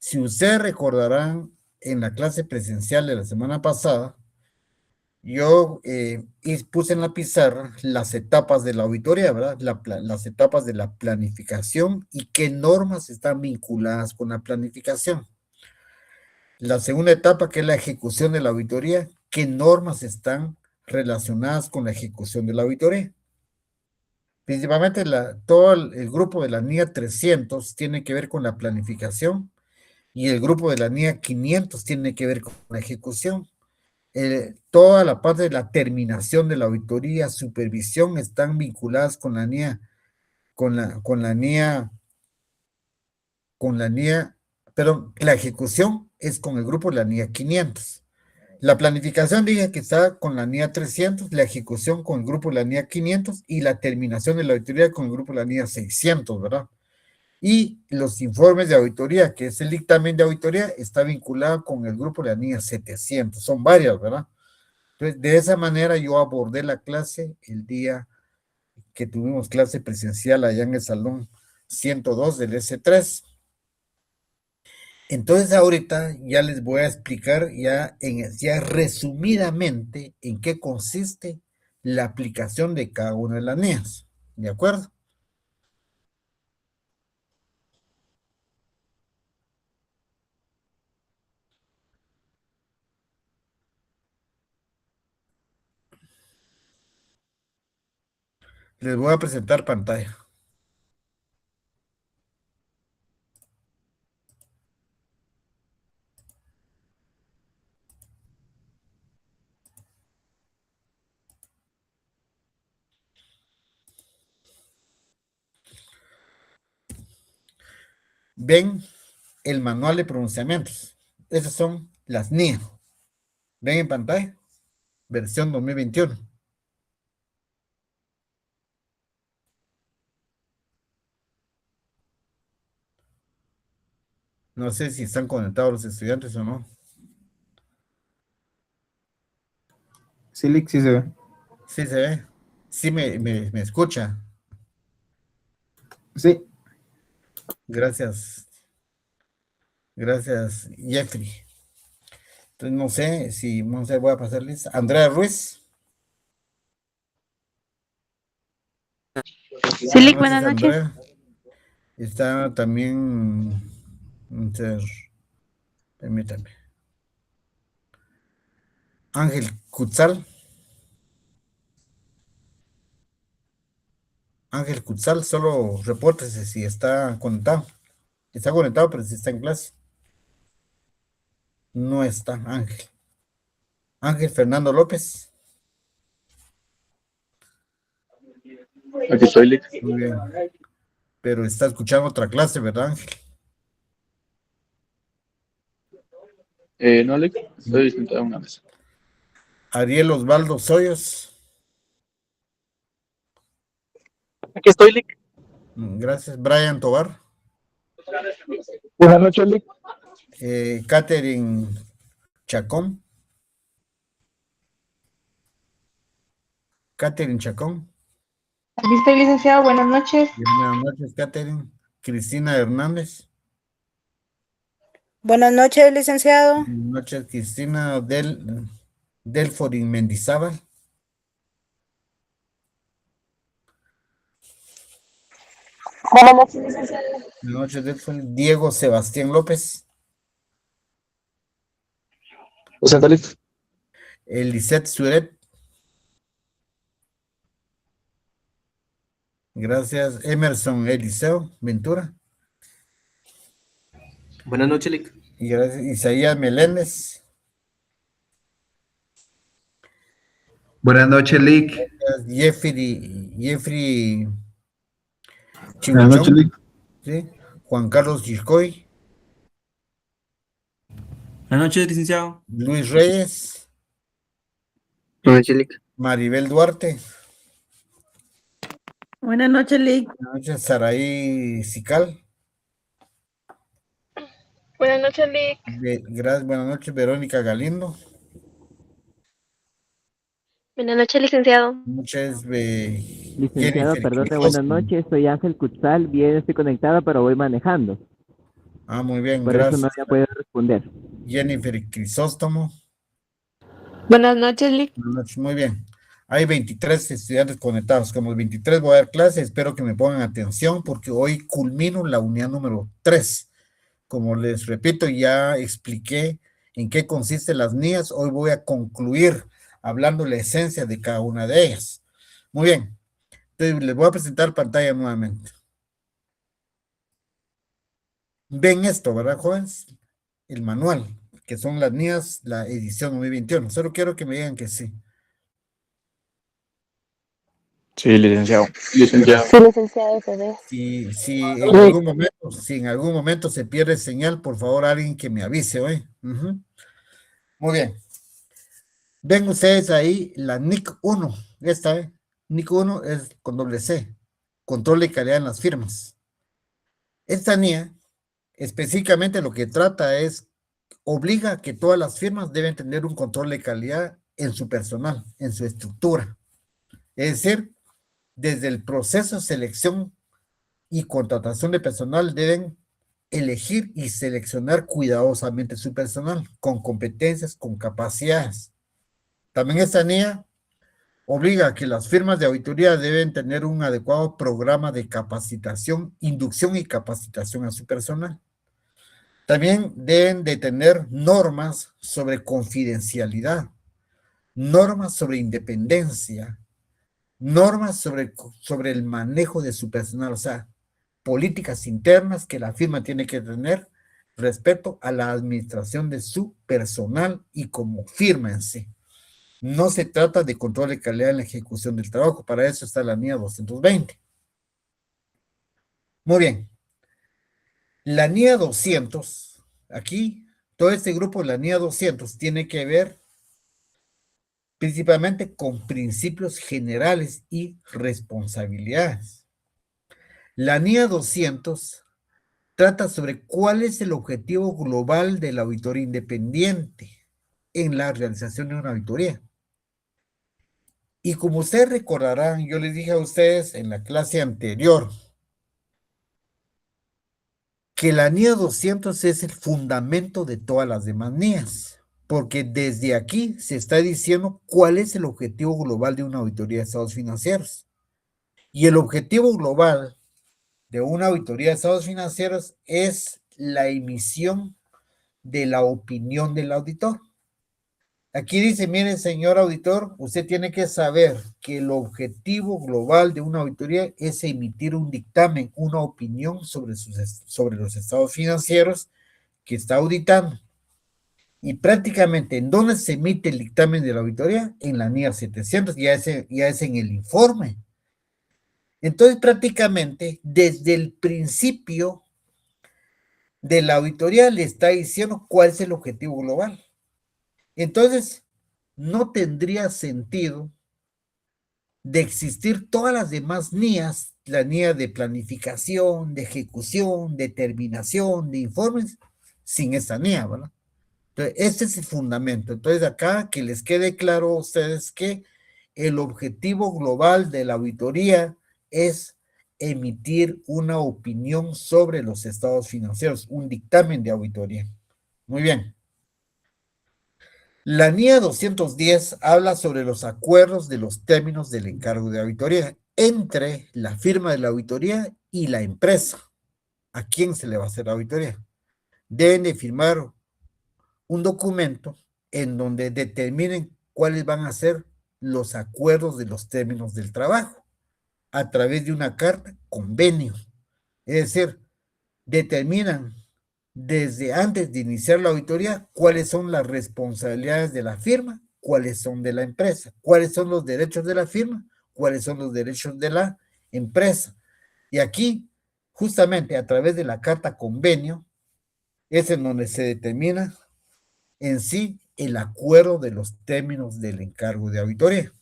Si ustedes recordarán, en la clase presencial de la semana pasada, yo puse en la pizarra las etapas de la auditoría, ¿verdad? Las etapas de la planificación y qué normas están vinculadas con la planificación. La segunda etapa, que es la ejecución de la auditoría, qué normas están relacionadas con la ejecución de la auditoría. Principalmente todo el grupo de la NIA 300 tiene que ver con la planificación y el grupo de la NIA 500 tiene que ver con la ejecución. Toda la parte de la terminación de la auditoría, supervisión, están vinculadas con la NIA, perdón, la ejecución es con el grupo de la NIA 500. La planificación dije que está con la NIA 300, la ejecución con el grupo de la NIA 500 y la terminación de la auditoría con el grupo de la NIA 600, ¿verdad? Y los informes de auditoría, que es el dictamen de auditoría, está vinculado con el grupo de la NIA 700. Son varias, ¿verdad? Entonces, de esa manera yo abordé la clase el día que tuvimos clase presencial allá en el salón 102 del S3. Entonces ahorita ya les voy a explicar ya resumidamente en qué consiste la aplicación de cada una de las NIAs. ¿De acuerdo? Les voy a presentar pantalla. Ven el manual de pronunciamientos. Esas son las NIA. Ven en pantalla, versión 2021. No sé si están conectados los estudiantes o no. Sí, Lick, sí se ve. Sí se ve. Sí me escucha. Sí. Gracias. Gracias, Jeffrey. Entonces no sé si voy a pasarles. Andrea Ruiz. Buenas Silic, noches, buenas noches. Andrea. Está también, permítame, Ángel Cutzal. Ángel Cutzal, solo repórtese si está conectado. Está conectado, pero si está en clase. No está Ángel. Ángel Fernando López. Aquí estoy, Lick. Muy bien. Pero está escuchando otra clase, ¿verdad, Ángel? No, Lick, estoy sentado en una mesa. Ariel Osvaldo Soyos. Aquí estoy, Lick. Gracias. Brian Tobar. Buenas noches, Lick. Catherine Chacón. Catherine Chacón. Aquí estoy, licenciado. Buenas noches. Buenas noches, Catherine. Cristina Hernández. Buenas noches, licenciado. Buenas noches, Cristina Delforin Mendizábal. Buenas noches, licenciado. Buenas noches, Delforin. Diego Sebastián López. Presenta, Lick. Elisette Suret. Gracias. Emerson Eliseo Ventura. Buenas noches, Lick. Y gracias. Isaías Meléndez. Buenas noches, Lick. Jeffrey Buenas noches, Chihuachón. Lick. ¿Sí? Juan Carlos Giscoy. Buenas noches, licenciado. Luis Reyes. Buenas noches, Lick. Maribel Duarte. Buenas noches, Lick. Buenas noches, Saraí Sical. Buenas noches, Lick. Gracias, buenas noches, Verónica Galindo. Buenas noches, licenciado. Muchas Licenciado, perdón, buenas noches. Soy Ángel Cutzal. Bien, estoy conectado, pero voy manejando. Muy bien, Por eso no gracias. había podido responder. Jennifer Crisóstomo. Buenas noches, Lick. Buenas noches, muy bien. Hay 23 estudiantes conectados. Como 23 voy a dar clase, espero que me pongan atención porque hoy culmino la unidad número 3. Como les repito, ya expliqué en qué consisten las NIAs. Hoy voy a concluir hablando la esencia de cada una de ellas. Muy bien. Entonces, les voy a presentar pantalla nuevamente. Ven esto, ¿verdad, jóvenes? El manual, que son las NIAs, la edición 2021. Solo quiero que me digan que sí. Sí, licenciado. Licenciado. Sí, licenciado, se ve. Si en algún momento se pierde señal, por favor, alguien que me avise, ¿oye? Muy bien. Ven ustedes ahí la NIC 1. Esta, NIC 1 es con doble C. Control de calidad en las firmas. Esta NIA, específicamente lo que trata es, obliga a que todas las firmas deben tener un control de calidad en su personal, en su estructura. Es decir, desde el proceso de selección y contratación de personal deben elegir y seleccionar cuidadosamente su personal, con competencias, con capacidades. También esta NIA obliga a que las firmas de auditoría deben tener un adecuado programa de capacitación, inducción y capacitación a su personal. También deben de tener normas sobre confidencialidad, normas sobre independencia, normas sobre el manejo de su personal, o sea, políticas internas que la firma tiene que tener respecto a la administración de su personal y como firma en sí. No se trata de control de calidad en la ejecución del trabajo, para eso está la NIA 220. Muy bien. La NIA 200, aquí, todo este grupo de la NIA 200 tiene que ver principalmente con principios generales y responsabilidades. La NIA 200 trata sobre cuál es el objetivo global de la auditoría independiente en la realización de una auditoría. Y como ustedes recordarán, yo les dije a ustedes en la clase anterior que la NIA 200 es el fundamento de todas las demás NIAs, porque desde aquí se está diciendo cuál es el objetivo global de una auditoría de estados financieros. Y el objetivo global de una auditoría de estados financieros es la emisión de la opinión del auditor. Aquí dice, mire, señor auditor, usted tiene que saber que el objetivo global de una auditoría es emitir un dictamen, una opinión sobre los estados financieros que está auditando. Y prácticamente, ¿en dónde se emite el dictamen de la auditoría? En la NIA 700, ya es en el informe. Entonces, prácticamente, desde el principio de la auditoría le está diciendo cuál es el objetivo global. Entonces, no tendría sentido de existir todas las demás NIAs, la NIA de planificación, de ejecución, de terminación, de informes, sin esta NIA, ¿verdad? Entonces, este es el fundamento. Entonces, acá que les quede claro a ustedes que el objetivo global de la auditoría es emitir una opinión sobre los estados financieros, un dictamen de auditoría. Muy bien. La NIA 210 habla sobre los acuerdos de los términos del encargo de auditoría entre la firma de la auditoría y la empresa. ¿A quién se le va a hacer la auditoría? Deben de firmar un documento en donde determinen cuáles van a ser los acuerdos de los términos del trabajo a través de una carta convenio. Es decir, determinan desde antes de iniciar la auditoría cuáles son las responsabilidades de la firma, cuáles son de la empresa, cuáles son los derechos de la firma, cuáles son los derechos de la empresa. Y aquí, justamente a través de la carta convenio, es en donde se determina en sí el acuerdo de los términos del encargo de auditoría.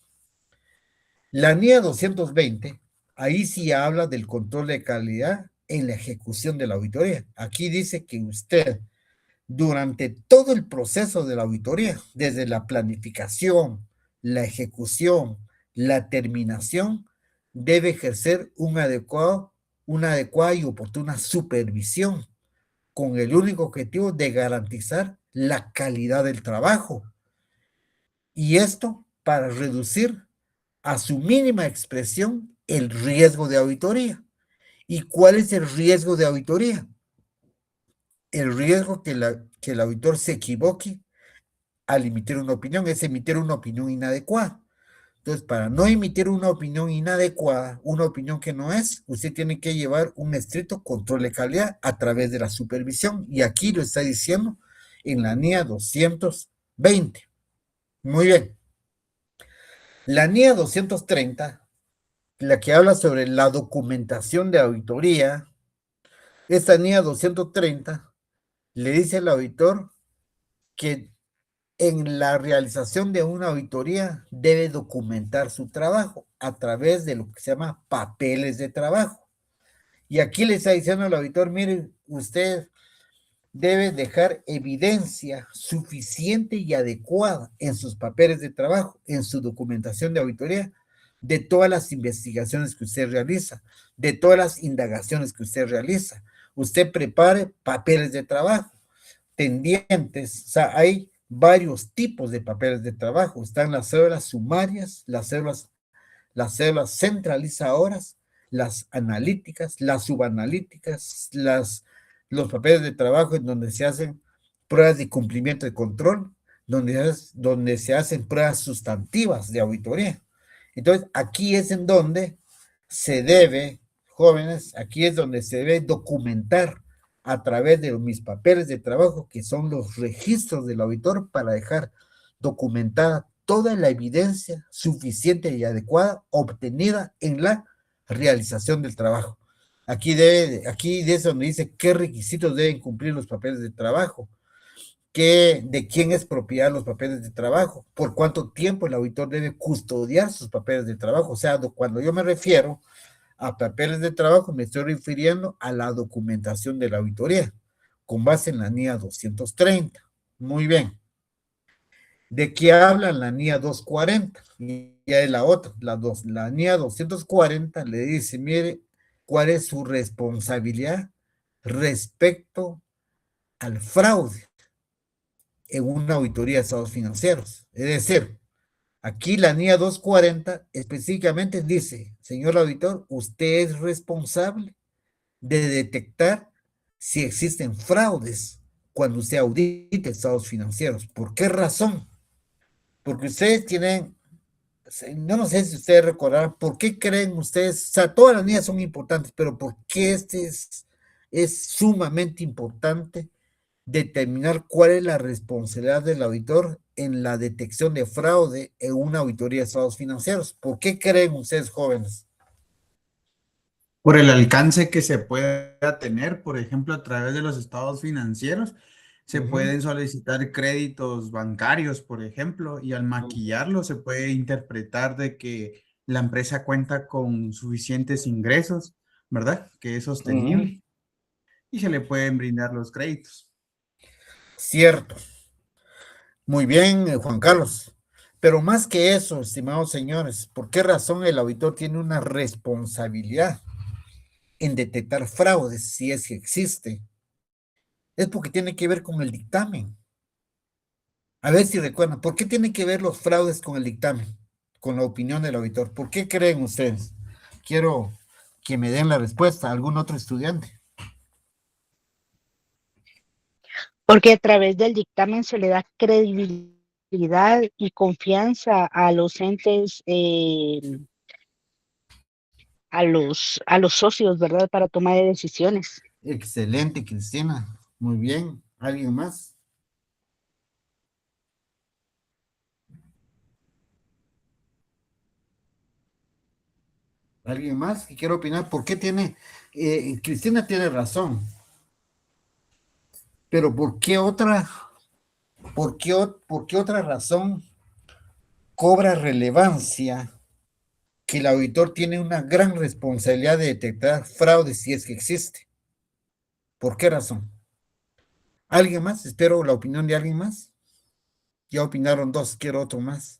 La NIA 220, ahí sí habla del control de calidad en la ejecución de la auditoría. Aquí dice que usted, durante todo el proceso de la auditoría, desde la planificación, la ejecución, la terminación, debe ejercer una adecuada y oportuna supervisión con el único objetivo de garantizar la calidad del trabajo. Y esto para reducir a su mínima expresión el riesgo de auditoría. ¿Y cuál es el riesgo de auditoría? El riesgo que el auditor se equivoque al emitir una opinión, es emitir una opinión inadecuada. Entonces, para no emitir una opinión inadecuada, una opinión que no es, usted tiene que llevar un estricto control de calidad a través de la supervisión. Y aquí lo está diciendo en la NIA 220. Muy bien. La NIA 230, la que habla sobre la documentación de auditoría, esta NIA 230 le dice al auditor que en la realización de una auditoría debe documentar su trabajo a través de lo que se llama papeles de trabajo. Y aquí le está diciendo al auditor, mire, usted debe dejar evidencia suficiente y adecuada en sus papeles de trabajo, en su documentación de auditoría, de todas las investigaciones que usted realiza, de todas las indagaciones que usted realiza. Usted prepare papeles de trabajo, pendientes, o sea, hay varios tipos de papeles de trabajo. Están las cédulas sumarias, las cédulas centralizadoras, las analíticas, las subanalíticas, los papeles de trabajo en donde se hacen pruebas de cumplimiento de control, donde se hacen pruebas sustantivas de auditoría. Entonces, aquí es en donde se debe, jóvenes, aquí es donde se debe documentar a través de mis papeles de trabajo, que son los registros del auditor, para dejar documentada toda la evidencia suficiente y adecuada obtenida en la realización del trabajo. Aquí es donde dice qué requisitos deben cumplir los papeles de trabajo, de quién es propiedad los papeles de trabajo, por cuánto tiempo el auditor debe custodiar sus papeles de trabajo. O sea, cuando yo me refiero a papeles de trabajo, me estoy refiriendo a la documentación de la auditoría, con base en la NIA 230. Muy bien. ¿De qué habla la NIA 240? Y ya es la otra, la NIA 240 le dice, mire, ¿cuál es su responsabilidad respecto al fraude en una auditoría de estados financieros? Es decir, aquí la NIA 240 específicamente dice, señor auditor, usted es responsable de detectar si existen fraudes cuando usted audita estados financieros. ¿Por qué razón? Porque ustedes tienen, yo no sé si ustedes recordarán, ¿por qué creen ustedes? O sea, todas las NIAs son importantes, pero ¿por qué es sumamente importante determinar cuál es la responsabilidad del auditor en la detección de fraude en una auditoría de estados financieros? ¿Por qué creen ustedes, jóvenes? Por el alcance que se pueda tener, por ejemplo, a través de los estados financieros, se pueden solicitar créditos bancarios, por ejemplo, y al maquillarlo se puede interpretar de que la empresa cuenta con suficientes ingresos, ¿verdad? Que es sostenible y se le pueden brindar los créditos. Cierto. Muy bien, Juan Carlos. Pero más que eso, estimados señores, ¿por qué razón el auditor tiene una responsabilidad en detectar fraudes, si es que existe? Es porque tiene que ver con el dictamen. A ver si recuerdan, ¿por qué tiene que ver los fraudes con el dictamen, con la opinión del auditor? ¿Por qué creen ustedes? Quiero que me den la respuesta. ¿Algún otro estudiante? Porque a través del dictamen se le da credibilidad y confianza a los entes, a los socios, ¿verdad? Para toma de decisiones. Excelente, Cristina. Muy bien. ¿Alguien más? ¿Alguien más que quiera opinar? ¿Por qué tiene? Cristina tiene razón. Pero ¿por qué otra razón cobra relevancia que el auditor tiene una gran responsabilidad de detectar fraudes si es que existe? ¿Por qué razón? ¿Alguien más? Espero la opinión de alguien más. Ya opinaron dos, quiero otro más.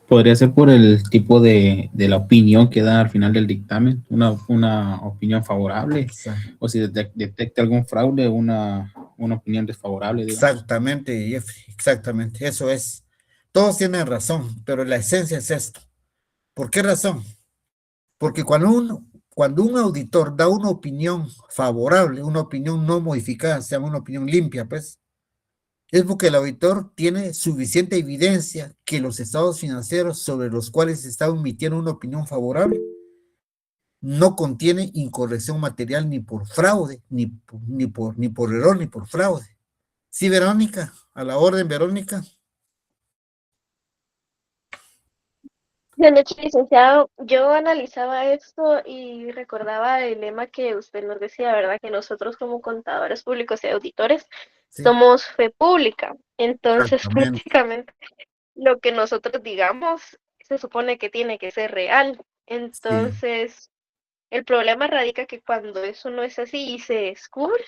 Podría ser por el tipo de la opinión que da al final del dictamen, una opinión favorable, Exacto. o si detecta algún fraude, una opinión desfavorable, digamos. Exactamente, Jeffrey, exactamente, eso es. Todos tienen razón, pero la esencia es esto. ¿Por qué razón? Porque cuando un auditor da una opinión favorable, una opinión no modificada, se llama una opinión limpia, pues, es porque el auditor tiene suficiente evidencia que los estados financieros sobre los cuales se está emitiendo una opinión favorable no contiene incorrección material ni por fraude, ni por error, ni por fraude. Sí, Verónica, a la orden, Verónica. Buenas noches, licenciado. Yo analizaba esto y recordaba el lema que usted nos decía, ¿verdad? Que nosotros como contadores públicos y auditores Sí, somos fe pública. Entonces, exactamente. prácticamente lo que nosotros digamos se supone que tiene que ser real. Sí, Entonces, el problema radica que cuando eso no es así y se descubre,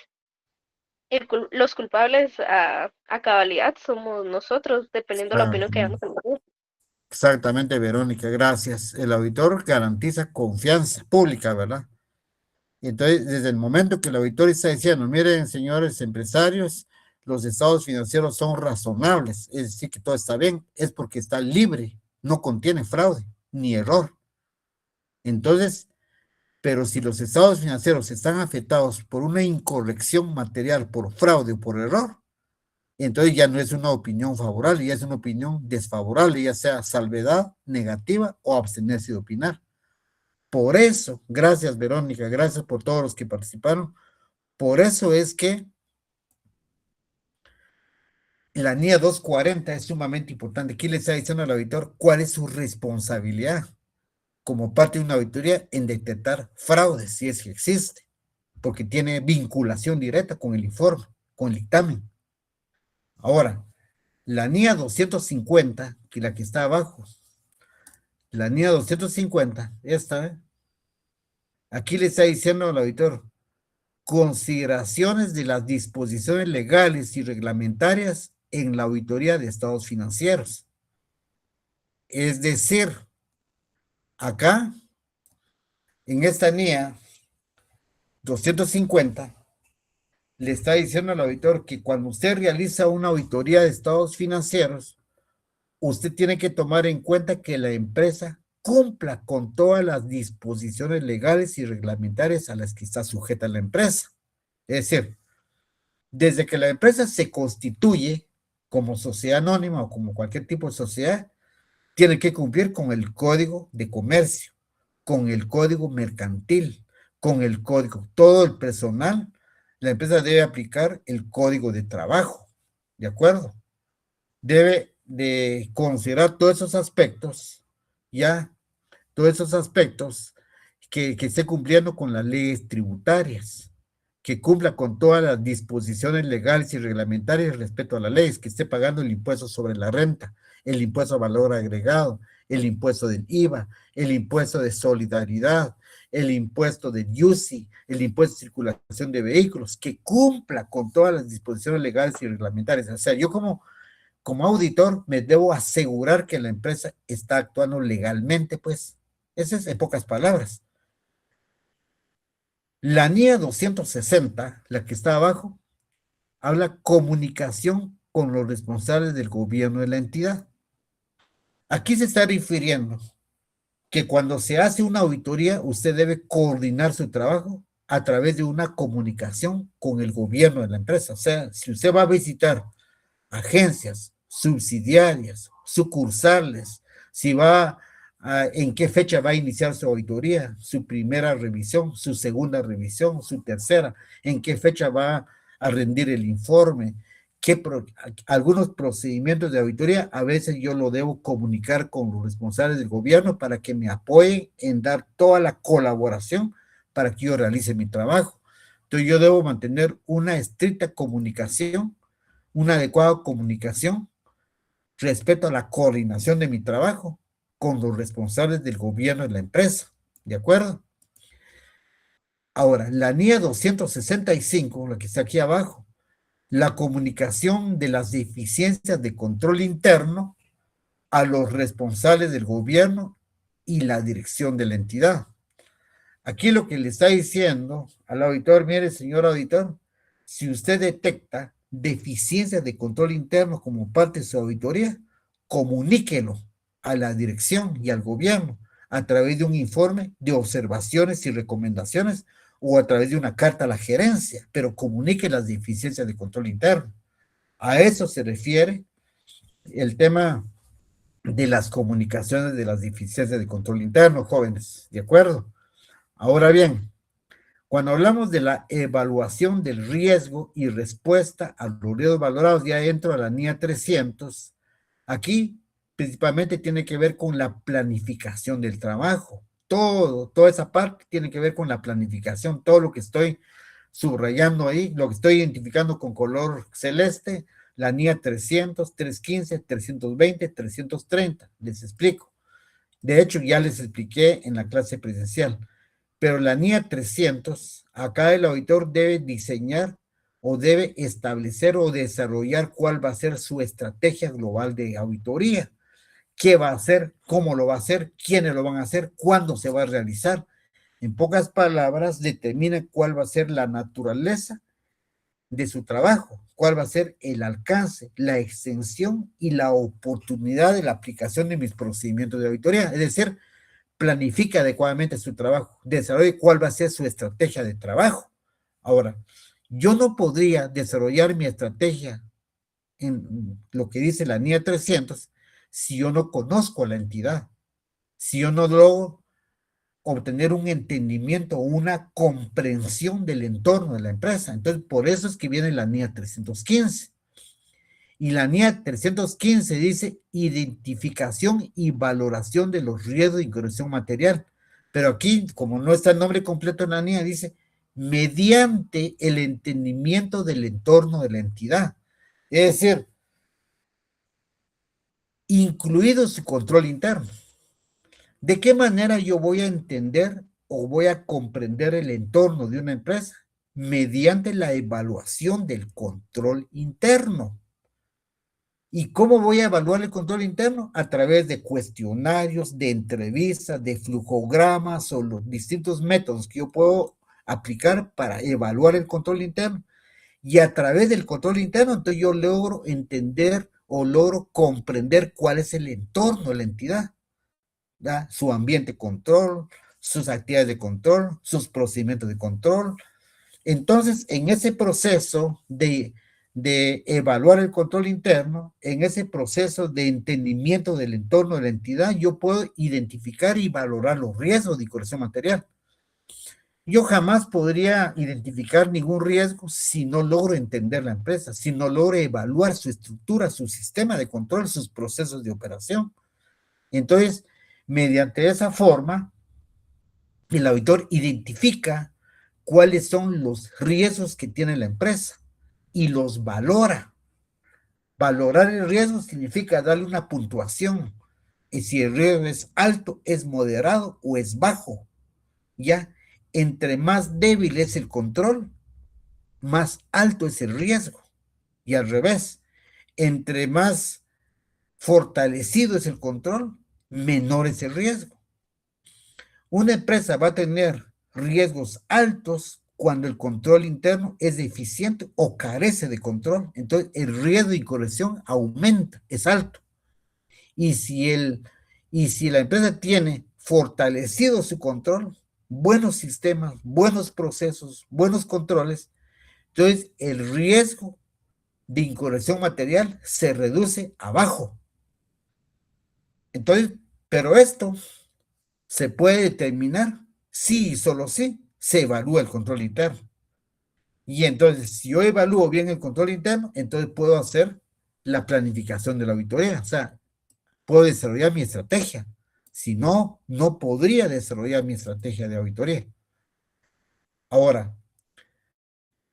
los culpables a cabalidad somos nosotros, dependiendo de la opinión que exactamente. damos en el gobierno. Exactamente, Verónica, gracias. El auditor garantiza confianza pública, ¿verdad? Y entonces, desde el momento que el auditor está diciendo, miren, señores empresarios, los estados financieros son razonables, es decir, que todo está bien, es porque está libre, no contiene fraude ni error. Entonces, pero si los estados financieros están afectados por una incorrección material, por fraude o por error, entonces ya no es una opinión favorable, ya es una opinión desfavorable, ya sea salvedad, negativa o abstenerse de opinar. Por eso, gracias Verónica, gracias por todos los que participaron. Por eso es que la NIA 240 es sumamente importante. Aquí le está diciendo al auditor cuál es su responsabilidad como parte de una auditoría en detectar fraudes, si es que existe, porque tiene vinculación directa con el informe, con el dictamen. Ahora, la NIA 250, que la que está abajo, la NIA 250, esta, aquí le está diciendo al auditor, consideraciones de las disposiciones legales y reglamentarias en la auditoría de estados financieros. Es decir, acá, en esta NIA 250, le está diciendo al auditor que cuando usted realiza una auditoría de estados financieros, usted tiene que tomar en cuenta que la empresa cumpla con todas las disposiciones legales y reglamentarias a las que está sujeta la empresa. Es decir, desde que la empresa se constituye como sociedad anónima o como cualquier tipo de sociedad, tiene que cumplir con el código de comercio, con el código mercantil, con el código, todo el personal, la empresa debe aplicar el código de trabajo, ¿de acuerdo? Debe de considerar todos esos aspectos, ya, todos esos aspectos que esté cumpliendo con las leyes tributarias, que cumpla con todas las disposiciones legales y reglamentarias respecto a las leyes, que esté pagando el impuesto sobre la renta, el impuesto a valor agregado, el impuesto del IVA, el impuesto de solidaridad, el impuesto del IUCI, el impuesto de circulación de vehículos, que cumpla con todas las disposiciones legales y reglamentarias. O sea, yo como auditor me debo asegurar que la empresa está actuando legalmente, pues. Eso es en pocas palabras. La NIA 260, la que está abajo, habla comunicación con los responsables del gobierno de la entidad. Aquí se está refiriendo que cuando se hace una auditoría, usted debe coordinar su trabajo a través de una comunicación con el gobierno de la empresa. O sea, si usted va a visitar agencias, subsidiarias, sucursales, si va en qué fecha va a iniciar su auditoría, su primera revisión, su segunda revisión, su tercera, en qué fecha va a rendir el informe, algunos procedimientos de auditoría, a veces yo lo debo comunicar con los responsables del gobierno para que me apoyen en dar toda la colaboración para que yo realice mi trabajo. Entonces yo debo mantener una estricta comunicación, una adecuada comunicación respecto a la coordinación de mi trabajo con los responsables del gobierno de la empresa, ¿de acuerdo? Ahora, la NIA 265, la que está aquí abajo, la comunicación de las deficiencias de control interno a los responsables del gobierno y la dirección de la entidad. Aquí lo que le está diciendo al auditor, mire, señor auditor, si usted detecta deficiencias de control interno como parte de su auditoría, comuníquelo a la dirección y al gobierno a través de un informe de observaciones y recomendaciones o a través de una carta a la gerencia, pero comunique las deficiencias de control interno. A eso se refiere el tema de las comunicaciones de las deficiencias de control interno, jóvenes, ¿de acuerdo? Ahora bien, cuando hablamos de la evaluación del riesgo y respuesta a los riesgos valorados, ya entro a la NIA 300, aquí principalmente tiene que ver con la planificación del trabajo. Toda esa parte tiene que ver con la planificación, todo lo que estoy subrayando ahí, lo que estoy identificando con color celeste, la NIA 300, 315, 320, 330, les explico. De hecho, ya les expliqué en la clase presencial. Pero la NIA 300, acá el auditor debe diseñar o debe establecer o desarrollar cuál va a ser su estrategia global de auditoría. ¿Qué va a hacer? ¿Cómo lo va a hacer? ¿Quiénes lo van a hacer? ¿Cuándo se va a realizar? En pocas palabras, determina cuál va a ser la naturaleza de su trabajo, cuál va a ser el alcance, la extensión y la oportunidad de la aplicación de mis procedimientos de auditoría. Es decir, planifica adecuadamente su trabajo, desarrolle cuál va a ser su estrategia de trabajo. Ahora, yo no podría desarrollar mi estrategia en lo que dice la NIA 300 si yo no conozco a la entidad, si yo no logro obtener un entendimiento o una comprensión del entorno de la empresa. Entonces, por eso es que viene la NIA 315. Y la NIA 315 dice identificación y valoración de los riesgos de incorrección material. Pero aquí, como no está el nombre completo en la NIA, dice mediante el entendimiento del entorno de la entidad. Es decir, incluido su control interno. ¿De qué manera yo voy a entender o voy a comprender el entorno de una empresa? Mediante la evaluación del control interno. ¿Y cómo voy a evaluar el control interno? A través de cuestionarios, de entrevistas, de flujogramas o los distintos métodos que yo puedo aplicar para evaluar el control interno. Y a través del control interno, entonces yo logro entender o logro comprender cuál es el entorno de la entidad, ¿verdad? Su ambiente de control, sus actividades de control, sus procedimientos de control. Entonces, en ese proceso de evaluar el control interno, en ese proceso de entendimiento del entorno de la entidad, yo puedo identificar y valorar los riesgos de incorrección material. Yo jamás podría identificar ningún riesgo si no logro entender la empresa, si no logro evaluar su estructura, su sistema de control, sus procesos de operación. Entonces, mediante esa forma, el auditor identifica cuáles son los riesgos que tiene la empresa y los valora. Valorar el riesgo significa darle una puntuación. Y si el riesgo es alto, es moderado o es bajo. ¿Ya? Entre más débil es el control, más alto es el riesgo. Y al revés, entre más fortalecido es el control, menor es el riesgo. Una empresa va a tener riesgos altos cuando el control interno es deficiente o carece de control. Entonces, el riesgo de incorrección aumenta, es alto. Y si la empresa tiene fortalecido su control, buenos sistemas, buenos procesos, buenos controles, entonces el riesgo de incorrección material se reduce abajo. Entonces, pero esto se puede determinar si y solo si se evalúa el control interno. Y entonces, si yo evalúo bien el control interno, entonces puedo hacer la planificación de la auditoría. O sea, puedo desarrollar mi estrategia. Si no, no podría desarrollar mi estrategia de auditoría. Ahora,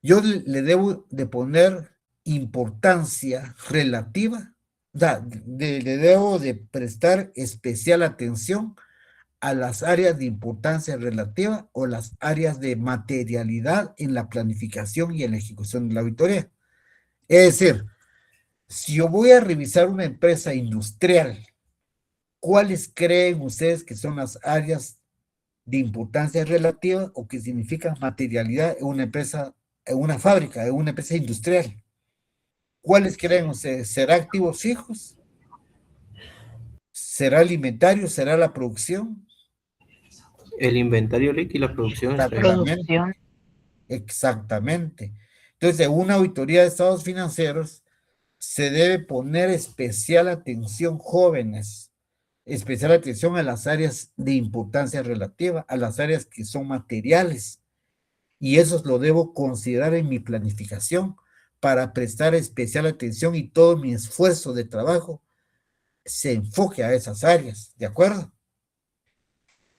yo le debo de poner importancia relativa, le debo de prestar especial atención a las áreas de importancia relativa o las áreas de materialidad en la planificación y en la ejecución de la auditoría. Es decir, si yo voy a revisar una empresa industrial ¿cuáles creen ustedes que son las áreas de importancia relativa o que significan materialidad en una empresa, en una fábrica, en una empresa industrial? ¿Cuáles creen ustedes? ¿Será activos fijos? ¿Será alimentario? ¿Será la producción? El inventario, Lick, y la producción. Producción. Exactamente. Entonces, en una auditoría de estados financieros se debe poner especial atención, jóvenes, especial atención a las áreas de importancia relativa, a las áreas que son materiales. Y eso lo debo considerar en mi planificación para prestar especial atención y todo mi esfuerzo de trabajo se enfoque a esas áreas, ¿de acuerdo?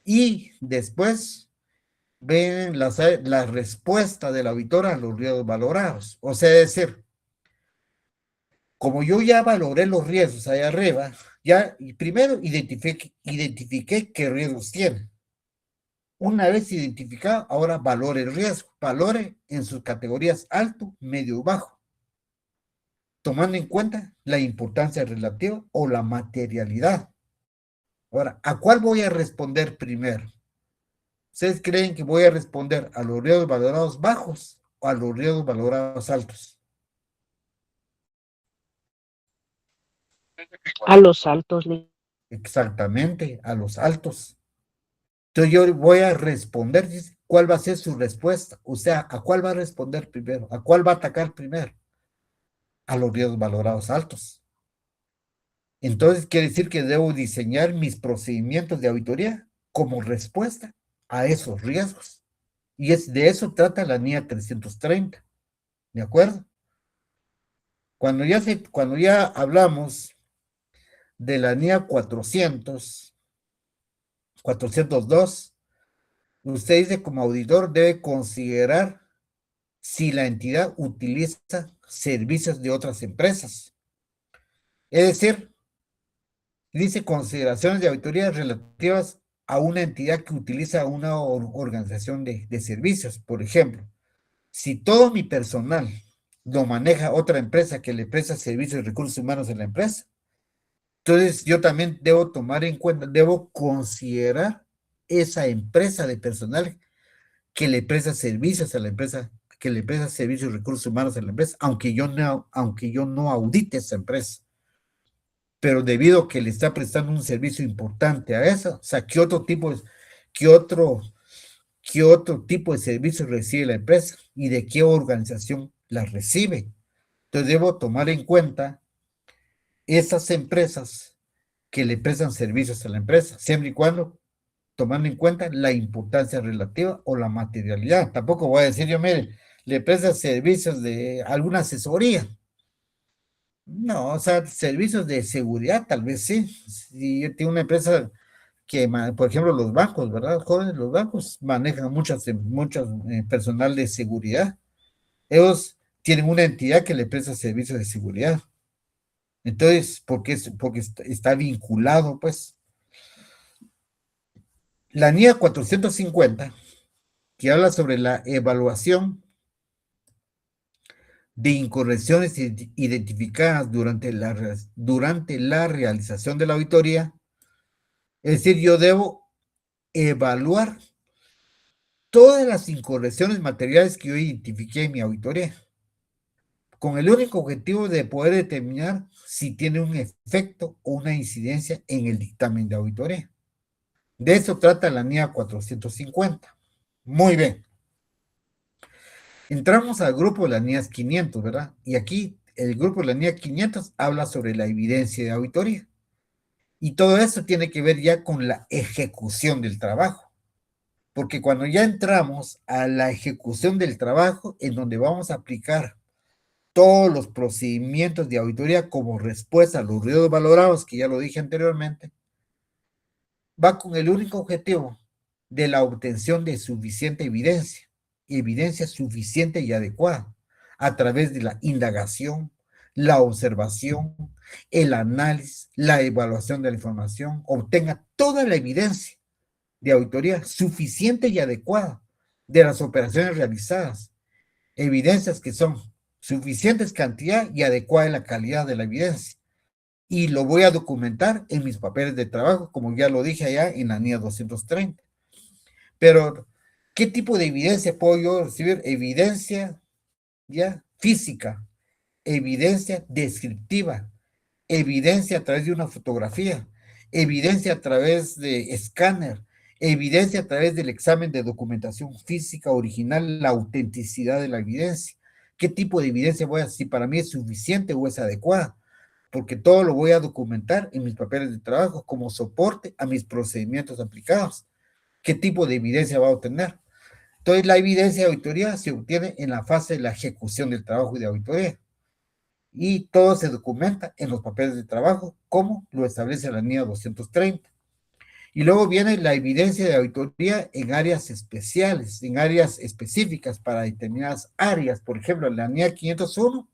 Y después ven la respuesta del auditor a los riesgos valorados. O sea, es decir, como yo ya valoré los riesgos allá arriba, ya primero identifiqué qué riesgos tiene. Una vez identificado, ahora valore el riesgo, valore en sus categorías alto, medio y bajo, tomando en cuenta la importancia relativa o la materialidad. Ahora, ¿a cuál voy a responder primero? ¿Ustedes creen que voy a responder a los riesgos valorados bajos o a los riesgos valorados altos? A los altos, Lick. Exactamente, a los altos. Entonces yo voy a responder, ¿cuál va a ser su respuesta? O sea, ¿a cuál va a responder primero? ¿A cuál va a atacar primero? A los riesgos valorados altos. Entonces quiere decir que debo diseñar mis procedimientos de auditoría como respuesta a esos riesgos. Y de eso trata la NIA 330. ¿De acuerdo? Cuando ya hablamos de la NIA 402, usted dice como auditor debe considerar si la entidad utiliza servicios de otras empresas. Es decir, dice consideraciones de auditoría relativas a una entidad que utiliza una organización de servicios. Por ejemplo, si todo mi personal lo maneja otra empresa que le presta servicios de recursos humanos en la empresa, entonces yo también debo tomar en cuenta, debo considerar esa empresa de personal que le presta servicios a la empresa, que le presta servicios de recursos humanos a la empresa, aunque yo no audite esa empresa. Pero debido a que le está prestando un servicio importante a eso, o sea, ¿qué otro tipo de servicio recibe la empresa y de qué organización la recibe? Entonces debo tomar en cuenta esas empresas que le prestan servicios a la empresa, siempre y cuando tomando en cuenta la importancia relativa o la materialidad. Tampoco voy a decir yo, mire, le presta servicios de alguna asesoría. No, o sea, servicios de seguridad, tal vez sí. Si yo tengo una empresa que, por ejemplo, los bancos, ¿verdad? Jóvenes, los bancos manejan muchos personal de seguridad. Ellos tienen una entidad que le presta servicios de seguridad. Entonces, porque está vinculado, pues. La NIA 450, que habla sobre la evaluación de incorrecciones identificadas durante la realización de la auditoría. Es decir, yo debo evaluar todas las incorrecciones materiales que yo identifiqué en mi auditoría, con el único objetivo de poder determinar si tiene un efecto o una incidencia en el dictamen de auditoría. De eso trata la NIA 450. Muy bien. Entramos al grupo de la NIA 500, ¿verdad? Y aquí el grupo de la NIA 500 habla sobre la evidencia de auditoría. Y todo eso tiene que ver ya con la ejecución del trabajo. Porque cuando ya entramos a la ejecución del trabajo, en donde vamos a aplicar todos los procedimientos de auditoría como respuesta a los riesgos valorados, que ya lo dije anteriormente, va con el único objetivo de la obtención de suficiente evidencia suficiente y adecuada, a través de la indagación, la observación, el análisis, la evaluación de la información, obtenga toda la evidencia de auditoría suficiente y adecuada de las operaciones realizadas, evidencias que son suficientes cantidad y adecuada en la calidad de la evidencia, y lo voy a documentar en mis papeles de trabajo, como ya lo dije allá en la NIA 230. Pero, ¿qué tipo de evidencia puedo yo recibir? Evidencia ya física, evidencia descriptiva, evidencia a través de una fotografía, evidencia a través de escáner, evidencia a través del examen de documentación física original, la autenticidad de la evidencia. ¿Qué tipo de evidencia voy a decir? Si para mí es suficiente o es adecuada, porque todo lo voy a documentar en mis papeles de trabajo como soporte a mis procedimientos aplicados. ¿Qué tipo de evidencia va a obtener? Entonces, la evidencia de auditoría se obtiene en la fase de la ejecución del trabajo de auditoría y todo se documenta en los papeles de trabajo como lo establece la NIA 230. Y luego viene la evidencia de auditoría en áreas especiales, en áreas específicas para determinadas áreas. Por ejemplo, la NIA 501,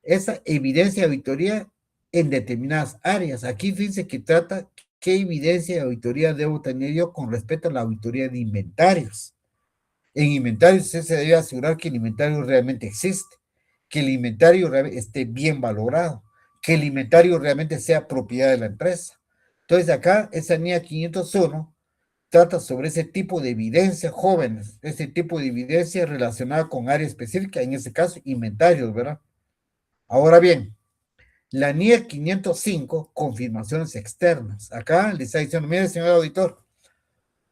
esa evidencia de auditoría en determinadas áreas. Aquí fíjense que trata qué evidencia de auditoría debo tener yo con respecto a la auditoría de inventarios. En inventarios usted se debe asegurar que el inventario realmente existe, que el inventario esté bien valorado, que el inventario realmente sea propiedad de la empresa. Entonces acá, esa NIA 501 trata sobre ese tipo de evidencia, jóvenes, ese tipo de evidencia relacionada con área específica, en este caso, inventarios, ¿verdad? Ahora bien, la NIA 505, confirmaciones externas. Acá le está diciendo, mire, señor auditor,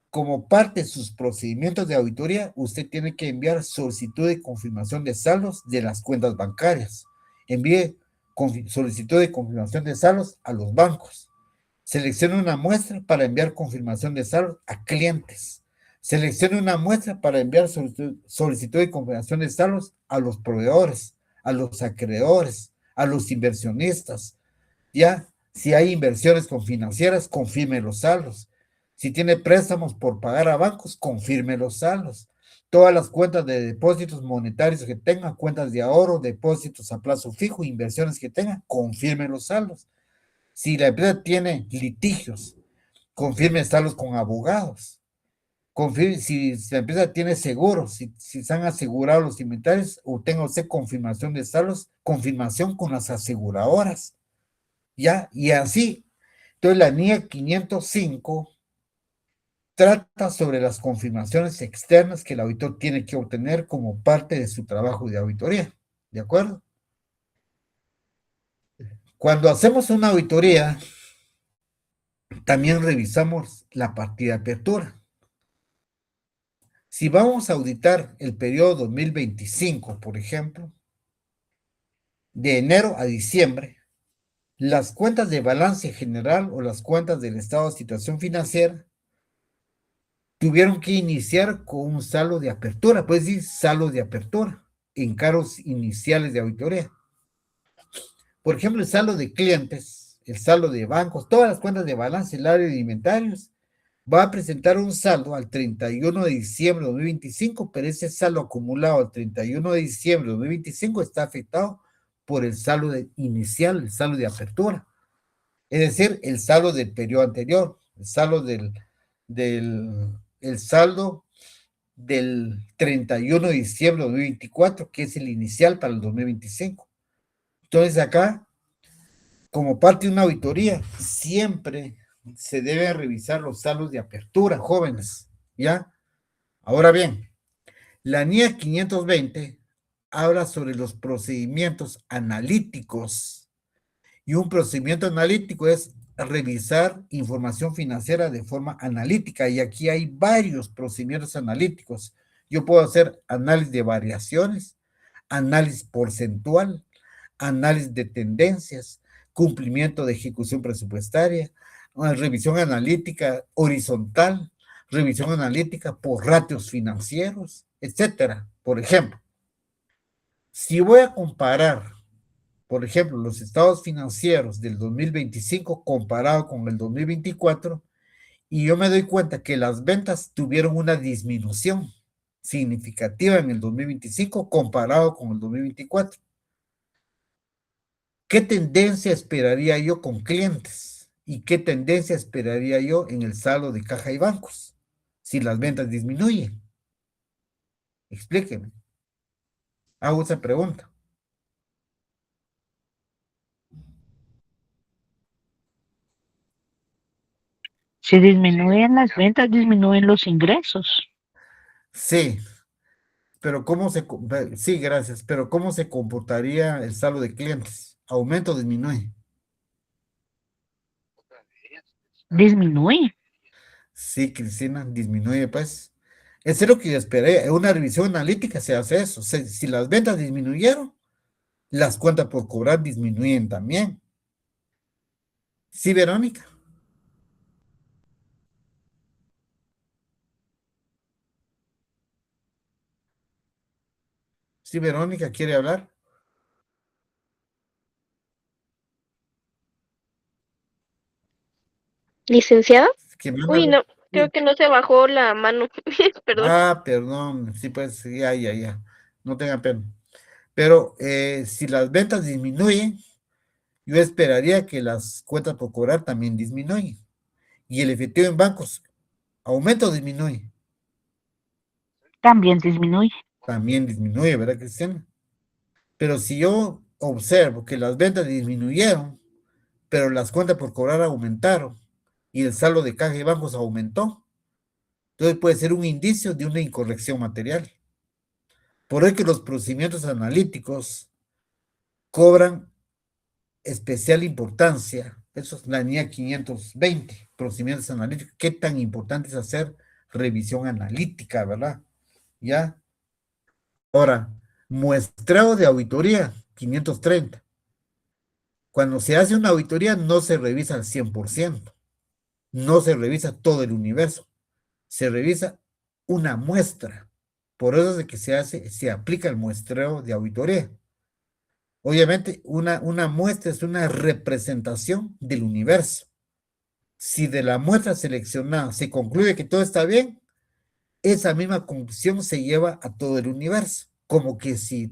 como parte de sus procedimientos de auditoría, usted tiene que enviar solicitud de confirmación de saldos de las cuentas bancarias. Envíe solicitud de confirmación de saldos a los bancos. Seleccione una muestra para enviar confirmación de saldos a clientes. Seleccione una muestra para enviar solicitud de confirmación de saldos a los proveedores, a los acreedores, a los inversionistas. Ya, si hay inversiones con financieras, confirme los saldos. Si tiene préstamos por pagar a bancos, confirme los saldos. Todas las cuentas de depósitos monetarios que tengan, cuentas de ahorro, depósitos a plazo fijo, inversiones que tengan, confirme los saldos. Si la empresa tiene litigios, confirme saldos con abogados. Confirme, si la empresa tiene seguros, si se han asegurado los inventarios, o tenga usted confirmación de saldos, confirmación con las aseguradoras. ¿Ya? Y así. Entonces, la NIA 505 trata sobre las confirmaciones externas que el auditor tiene que obtener como parte de su trabajo de auditoría. ¿De acuerdo? Cuando hacemos una auditoría, también revisamos la partida de apertura. Si vamos a auditar el periodo 2025, por ejemplo, de enero a diciembre, las cuentas de balance general o las cuentas del estado de situación financiera tuvieron que iniciar con un saldo de apertura, puedes decir saldo de apertura, encargos iniciales de auditoría. Por ejemplo, el saldo de clientes, el saldo de bancos, todas las cuentas de balance, el área de inventarios, va a presentar un saldo al 31 de diciembre de 2025, pero ese saldo acumulado al 31 de diciembre de 2025 está afectado por el saldo inicial, el saldo de apertura. Es decir, el saldo del periodo anterior, el saldo el saldo del 31 de diciembre de 2024, que es el inicial para el 2025. Entonces acá, como parte de una auditoría, siempre se deben revisar los saldos de apertura, jóvenes, ¿ya? Ahora bien, la NIA 520 habla sobre los procedimientos analíticos, y un procedimiento analítico es revisar información financiera de forma analítica, y aquí hay varios procedimientos analíticos. Yo puedo hacer análisis de variaciones, análisis porcentual, análisis de tendencias, cumplimiento de ejecución presupuestaria, una revisión analítica horizontal, revisión analítica por ratios financieros, etcétera. Por ejemplo, si voy a comparar, por ejemplo, los estados financieros del 2025 comparado con el 2024, y yo me doy cuenta que las ventas tuvieron una disminución significativa en el 2025 comparado con el 2024. ¿Qué tendencia esperaría yo con clientes? ¿Y qué tendencia esperaría yo en el saldo de caja y bancos si las ventas disminuyen? Explíqueme. Hago esa pregunta. Si disminuyen las ventas, disminuyen los ingresos. Sí, pero sí, gracias, pero ¿cómo se comportaría el saldo de clientes? ¿Aumenta o disminuye? Disminuye. Sí, Cristina, disminuye, pues. Eso es lo que yo esperé. En una revisión analítica se hace eso. Si las ventas disminuyeron, las cuentas por cobrar disminuyen también. Sí, Verónica. Sí, Verónica, ¿quiere hablar? ¿Licenciado? ¿Quién manda Uy, hablar? no, creo Sí. que no se bajó la mano. Perdón. Ah, perdón. Sí, pues, ya. No tenga pena. Pero si las ventas disminuyen, yo esperaría que las cuentas por cobrar también disminuyan. Y el efectivo en bancos, ¿aumenta o disminuye? También disminuye. También disminuye, ¿verdad, Cristiana? Pero si yo observo que las ventas disminuyeron, pero las cuentas por cobrar aumentaron y el saldo de caja y bancos aumentó, entonces puede ser un indicio de una incorrección material. Por eso que los procedimientos analíticos cobran especial importancia. Eso es la NIA 520, procedimientos analíticos. Qué tan importante es hacer revisión analítica, ¿verdad? ¿Ya? Ahora, muestreo de auditoría, 530. Cuando se hace una auditoría no se revisa al 100%, no se revisa todo el universo, se revisa una muestra. Por eso es de que se aplica el muestreo de auditoría. Obviamente, una muestra es una representación del universo. Si de la muestra seleccionada se concluye que todo está bien, esa misma conclusión se lleva a todo el universo, como que si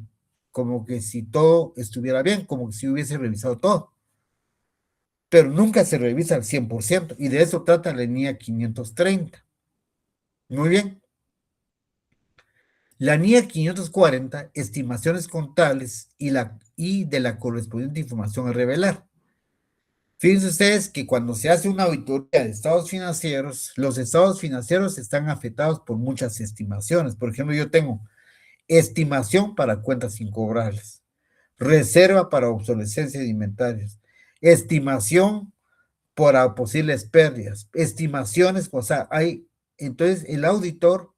todo estuviera bien, como que si hubiese revisado todo. Pero nunca se revisa al 100%, y de eso trata la NIA 530. Muy bien. La NIA 540, estimaciones contables y de la correspondiente información a revelar. Fíjense ustedes que cuando se hace una auditoría de estados financieros, los estados financieros están afectados por muchas estimaciones. Por ejemplo, yo tengo estimación para cuentas incobrables, reserva para obsolescencia de inventarios, estimación para posibles pérdidas, estimaciones, o sea, entonces el auditor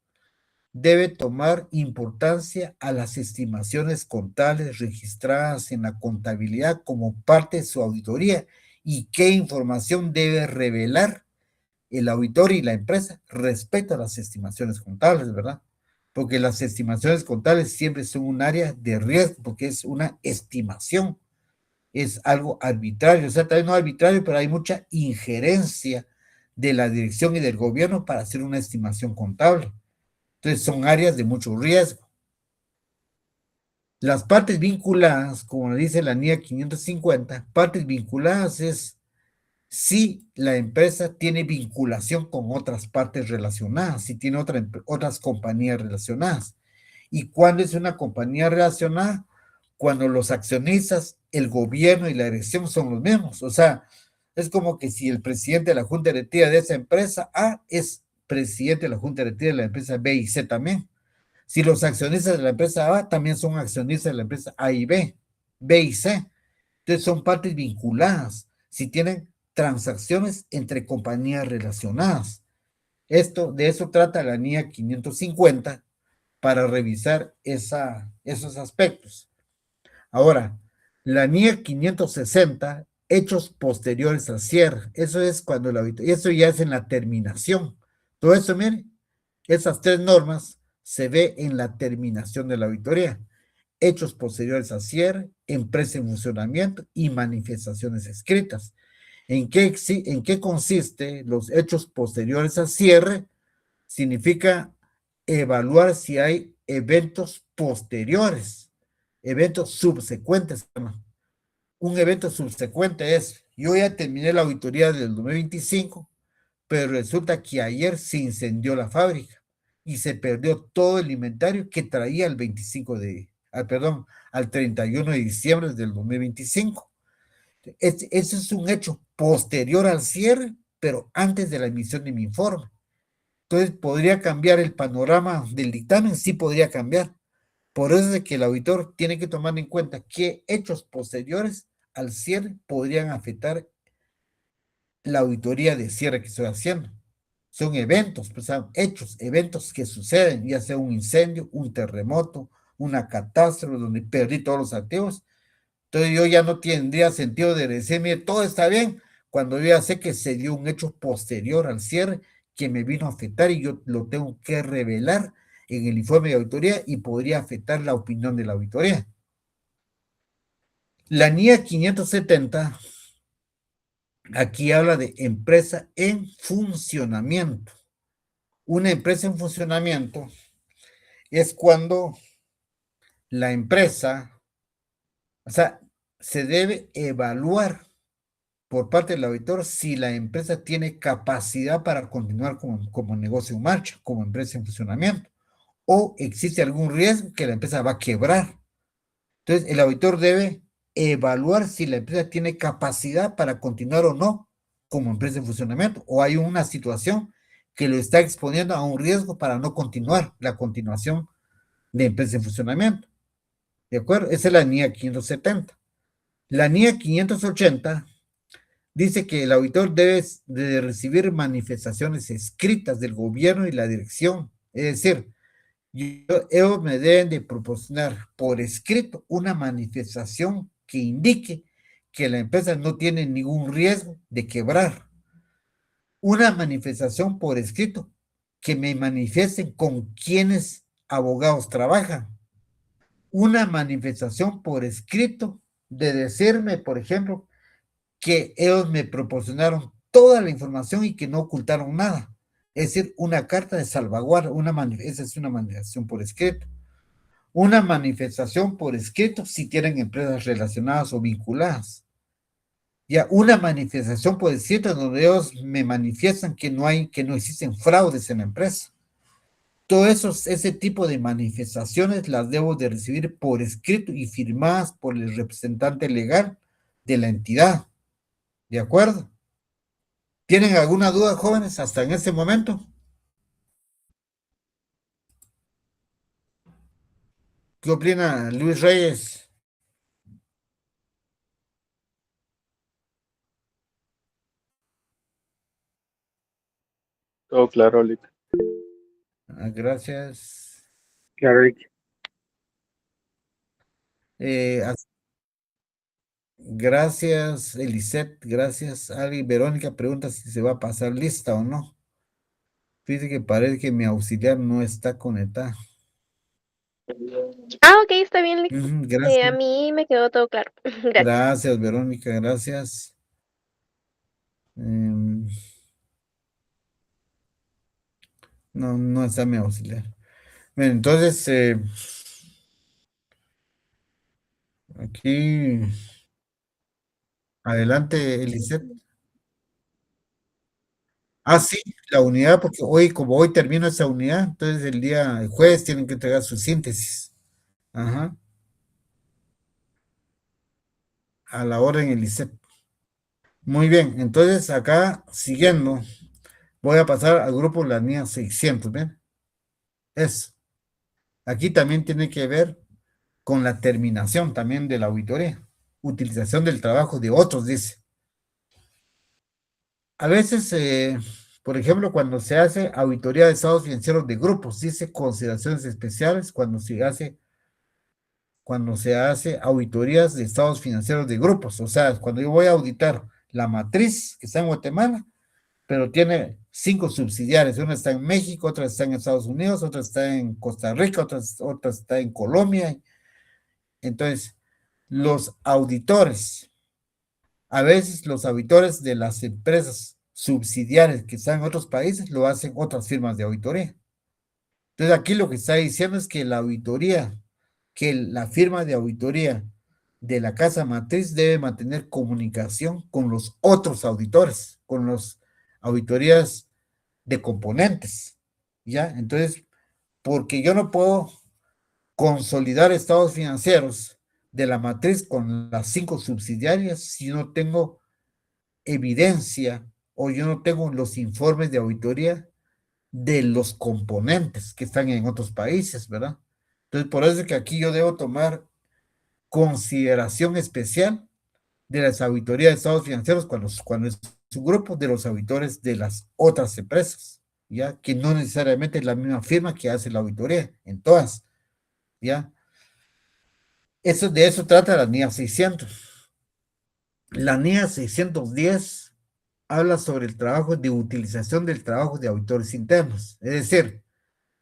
debe tomar importancia a las estimaciones contables registradas en la contabilidad como parte de su auditoría y qué información debe revelar el auditor y la empresa respecto a las estimaciones contables, ¿verdad? Porque las estimaciones contables siempre son un área de riesgo, porque es una estimación, es algo arbitrario, o sea, tal vez no arbitrario, pero hay mucha injerencia de la dirección y del gobierno para hacer una estimación contable. Entonces son áreas de mucho riesgo. Las partes vinculadas, como dice la NIA 550, partes vinculadas es si la empresa tiene vinculación con otras partes relacionadas, si tiene otras compañías relacionadas. ¿Y cuándo es una compañía relacionada? Cuando los accionistas, el gobierno y la dirección son los mismos. O sea, es como que si el presidente de la junta directiva de esa empresa A es presidente de la junta directiva de la empresa B y C también. Si los accionistas de la empresa A también son accionistas de la empresa A y B, B y C. Entonces son partes vinculadas. Si tienen transacciones entre compañías relacionadas. De eso trata la NIA 550 para revisar esos aspectos. Ahora, la NIA 560, hechos posteriores al cierre. Eso es cuando eso ya es en la terminación. Todo eso, miren, esas tres normas se ve en la terminación de la auditoría. Hechos posteriores al cierre, empresa en funcionamiento y manifestaciones escritas. ¿En qué consiste los hechos posteriores al cierre? Significa evaluar si hay eventos posteriores, eventos subsecuentes. Un evento subsecuente es, yo ya terminé la auditoría del 2025, pero resulta que ayer se incendió la fábrica y se perdió todo el inventario que traía al 31 de diciembre del 2025. Ese es un hecho posterior al cierre pero antes de la emisión de mi informe. Entonces, ¿podría cambiar el panorama del dictamen? Sí podría cambiar. Por eso es de que el auditor tiene que tomar en cuenta qué hechos posteriores al cierre podrían afectar la auditoría de cierre que estoy haciendo. Son eventos, pues son hechos, eventos que suceden, ya sea un incendio, un terremoto, una catástrofe donde perdí todos los activos. Entonces yo ya no tendría sentido de decir, mire, todo está bien, cuando yo ya sé que se dio un hecho posterior al cierre que me vino a afectar y yo lo tengo que revelar en el informe de auditoría y podría afectar la opinión de la auditoría. La NIA 570 aquí habla de empresa en funcionamiento. Una empresa en funcionamiento es cuando la empresa, o sea, se debe evaluar por parte del auditor si la empresa tiene capacidad para continuar como negocio en marcha, como empresa en funcionamiento, o existe algún riesgo que la empresa va a quebrar. Entonces, el auditor debe evaluar si la empresa tiene capacidad para continuar o no como empresa en funcionamiento, o hay una situación que lo está exponiendo a un riesgo para no continuar la continuación de empresa en funcionamiento. ¿De acuerdo? Esa es la NIA 570. La NIA 580 dice que el auditor debe de recibir manifestaciones escritas del gobierno y la dirección. Es decir, ellos me deben de proporcionar por escrito una manifestación que indique que la empresa no tiene ningún riesgo de quebrar. Una manifestación por escrito que me manifiesten con quiénes abogados trabajan. Una manifestación por escrito de decirme, por ejemplo, que ellos me proporcionaron toda la información y que no ocultaron nada. Es decir, una carta de salvaguarda, esa es una manifestación por escrito. Una manifestación por escrito si tienen empresas relacionadas o vinculadas. Ya, una manifestación por escrito donde ellos me manifiestan que no existen fraudes en la empresa. Todo eso, ese tipo de manifestaciones las debo de recibir por escrito y firmadas por el representante legal de la entidad. ¿De acuerdo? ¿Tienen alguna duda, jóvenes, hasta en este momento? ¿Qué opina Luis Reyes? Todo claro, Lick. Gracias. Claro, Lick. Gracias, Elisette. Gracias, Ari. Verónica pregunta si se va a pasar lista o no. Dice que parece que mi auxiliar no está conectado. Ok, está bien, Lick. A Gracias. mí me quedó todo claro. Gracias. Gracias, Verónica. Gracias. No está mi auxiliar. Bien, entonces, aquí, adelante, Elisette. Sí, la unidad, porque como hoy termino esa unidad, entonces el jueves tienen que entregar su síntesis. Ajá. A la orden, Elisette. Muy bien, entonces acá, siguiendo, voy a pasar al grupo la NIA 600, ¿ven? Eso. Aquí también tiene que ver con la terminación también de la auditoría. Utilización del trabajo de otros, dice. A veces, por ejemplo, cuando se hace auditoría de estados financieros de grupos, dice consideraciones especiales cuando se hace auditorías de estados financieros de grupos. O sea, cuando yo voy a auditar la matriz que está en Guatemala, pero tiene 5 subsidiarias. Una está en México, otra está en Estados Unidos, otra está en Costa Rica, otra está en Colombia. Entonces, los auditores, a veces los auditores de las empresas subsidiarias que están en otros países lo hacen otras firmas de auditoría. Entonces, aquí lo que está diciendo es que la firma de auditoría de la casa matriz debe mantener comunicación con los otros auditores, con las auditorías de componentes, ¿ya? Entonces, porque yo no puedo consolidar estados financieros de la matriz con las 5 subsidiarias si no tengo evidencia o yo no tengo los informes de auditoría de los componentes que están en otros países, ¿verdad? Entonces, por eso es que aquí yo debo tomar consideración especial de las auditorías de estados financieros cuando es un grupo de los auditores de las otras empresas, ¿ya? Que no necesariamente es la misma firma que hace la auditoría, en todas, ¿ya? De eso trata la NIA 600. La NIA 610 habla sobre el trabajo de utilización del trabajo de auditores internos. Es decir,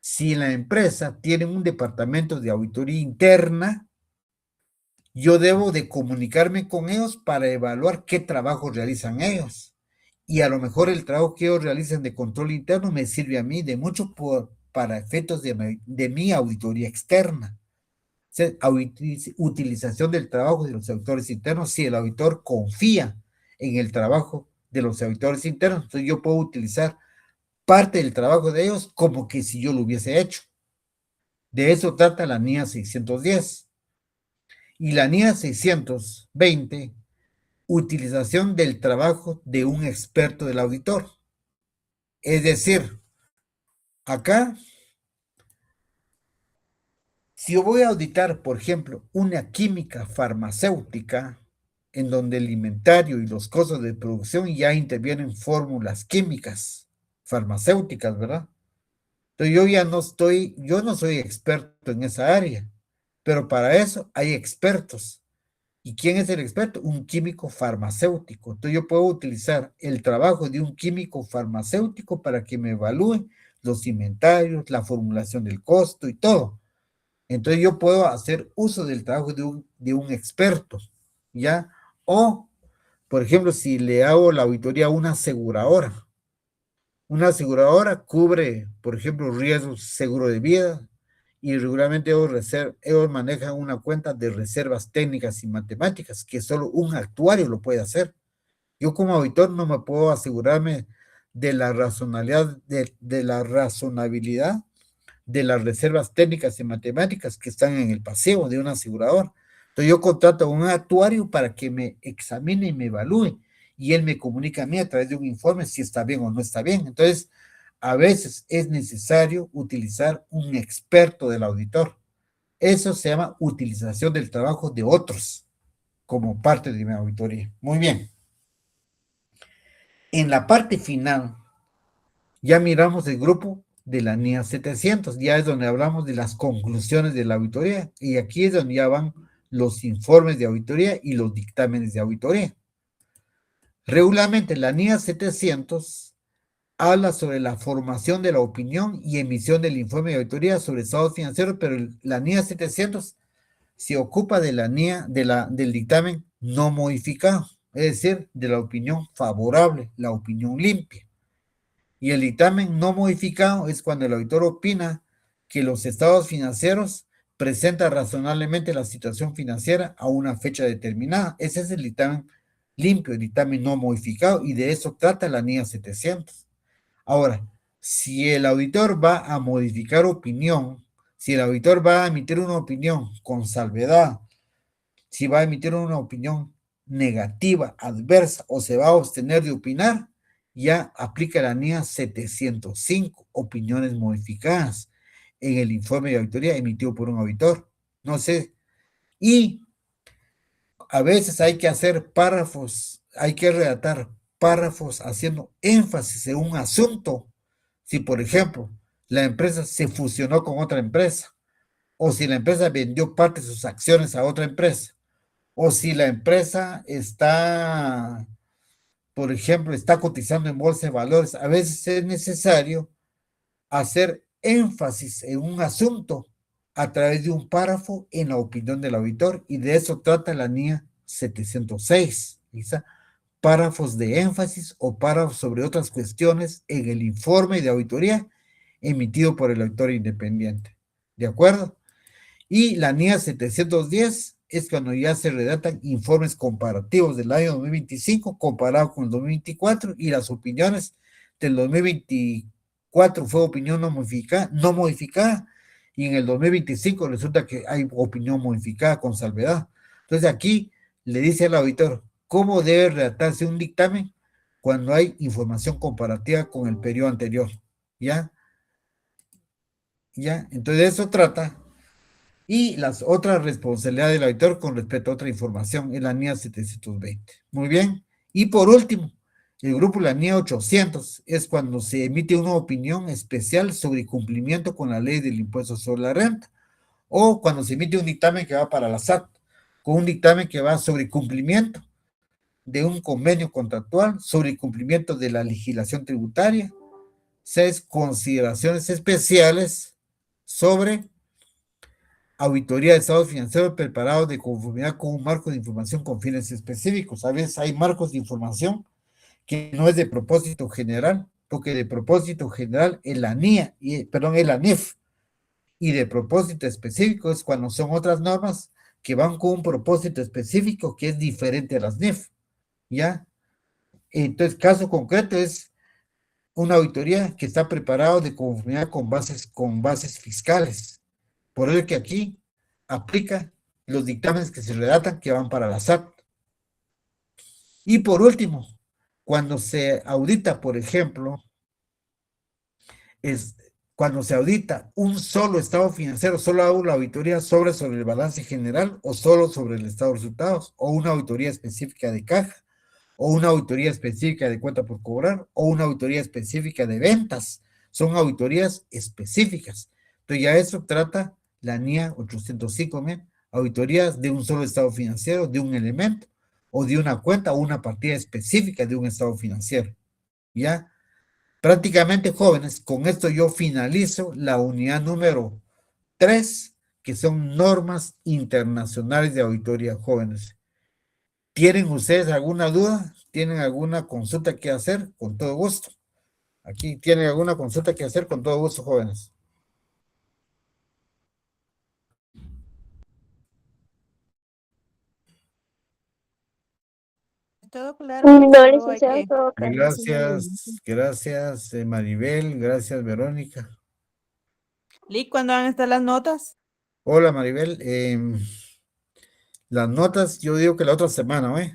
si la empresa tiene un departamento de auditoría interna, yo debo de comunicarme con ellos para evaluar qué trabajo realizan ellos. Y a lo mejor el trabajo que ellos realizan de control interno me sirve a mí de mucho para efectos de mi auditoría externa. O sea, utilización del trabajo de los auditores internos, si el auditor confía en el trabajo de los auditores internos, entonces yo puedo utilizar parte del trabajo de ellos como que si yo lo hubiese hecho. De eso trata la NIA 610. Y la NIA 620, utilización del trabajo de un experto del auditor. Es decir, acá, si yo voy a auditar, por ejemplo, una química farmacéutica, en donde el inventario y los costos de producción ya intervienen fórmulas químicas farmacéuticas, ¿verdad? Entonces yo no soy experto en esa área, pero para eso hay expertos. ¿Y quién es el experto? Un químico farmacéutico. Entonces yo puedo utilizar el trabajo de un químico farmacéutico para que me evalúe los inventarios, la formulación del costo y todo. Entonces yo puedo hacer uso del trabajo de un experto, ¿ya? O, por ejemplo, si le hago la auditoría a una aseguradora cubre, por ejemplo, riesgos seguro de vida, y regularmente ellos manejan una cuenta de reservas técnicas y matemáticas que solo un actuario lo puede hacer. Yo como auditor no me puedo asegurarme de la razonabilidad de las reservas técnicas y matemáticas que están en el pasivo de un asegurador. Entonces yo contrato a un actuario para que me examine y me evalúe, y él me comunica a mí a través de un informe si está bien o no está bien. Entonces, a veces es necesario utilizar un experto del auditor. Eso se llama utilización del trabajo de otros como parte de mi auditoría. Muy bien. En la parte final, ya miramos el grupo de la NIA 700, ya es donde hablamos de las conclusiones de la auditoría, y aquí es donde ya van los informes de auditoría y los dictámenes de auditoría. Regularmente la NIA 700 habla sobre la formación de la opinión y emisión del informe de auditoría sobre estados financieros, pero la NIA 700 se ocupa de la NIA, del dictamen no modificado, es decir, de la opinión favorable, la opinión limpia. Y el dictamen no modificado es cuando el auditor opina que los estados financieros presentan razonablemente la situación financiera a una fecha determinada. Ese es el dictamen limpio, el dictamen no modificado, y de eso trata la NIA 700. Ahora, si el auditor va a modificar opinión, si el auditor va a emitir una opinión con salvedad, si va a emitir una opinión negativa, adversa, o se va a abstener de opinar, ya aplica la NIA 705, opiniones modificadas, en el informe de auditoría emitido por un auditor. No sé. Y a veces hay que hacer párrafos, hay que redactar párrafos haciendo énfasis en un asunto. Si, por ejemplo, la empresa se fusionó con otra empresa, o si la empresa vendió parte de sus acciones a otra empresa, o si la empresa está, por ejemplo, está cotizando en bolsa de valores, a veces es necesario hacer énfasis en un asunto a través de un párrafo en la opinión del auditor, y de eso trata la NIA 706, ¿lisa? Párrafos de énfasis o párrafos sobre otras cuestiones en el informe de auditoría emitido por el auditor independiente. ¿De acuerdo? Y la NIA 710 es cuando ya se redactan informes comparativos del año 2025 comparado con el 2024, y las opiniones del 2024 fue opinión no modificada, y en el 2025 resulta que hay opinión modificada con salvedad. Entonces aquí le dice al auditor cómo debe redactarse un dictamen cuando hay información comparativa con el periodo anterior. ¿Ya? ¿Ya? Entonces de eso trata. Y las otras responsabilidades del auditor con respecto a otra información en la NIA 720. Muy bien. Y por último, el grupo la NIA 800 es cuando se emite una opinión especial sobre cumplimiento con la ley del impuesto sobre la renta, o cuando se emite un dictamen que va para la SAT, con un dictamen que va sobre cumplimiento de un convenio contractual, sobre cumplimiento de la legislación tributaria, 6 consideraciones especiales sobre auditoría de estados financieros preparados de conformidad con un marco de información con fines específicos. A veces hay marcos de información que no es de propósito general, porque de propósito general es la NIA, es la NIF, y de propósito específico es cuando son otras normas que van con un propósito específico que es diferente a las NIF, ¿ya? Entonces, caso concreto es una auditoría que está preparado de conformidad con bases fiscales. Por ello que aquí aplica los dictámenes que se redactan que van para la SAT. Y por último, cuando se audita, por ejemplo, cuando se audita un solo estado financiero, solo hago la auditoría sobre el balance general o solo sobre el estado de resultados, o una auditoría específica de caja, o una auditoría específica de cuenta por cobrar, o una auditoría específica de ventas. Son auditorías específicas. Entonces ya eso trata la NIA 805, auditorías de un solo estado financiero, de un elemento, o de una cuenta o una partida específica de un estado financiero. ¿Ya? Prácticamente, jóvenes, con esto yo finalizo la unidad número 3, que son normas internacionales de auditoría, jóvenes. ¿Tienen ustedes alguna duda? ¿Tienen alguna consulta que hacer? Con todo gusto. Aquí tienen alguna consulta que hacer, con todo gusto, jóvenes. Todo claro. No, Solo hay licenciado, que... todo claro. Gracias, Maribel, gracias, Verónica. Lick, ¿cuándo van a estar las notas? Hola, Maribel. Las notas, yo digo que la otra semana, ¿eh?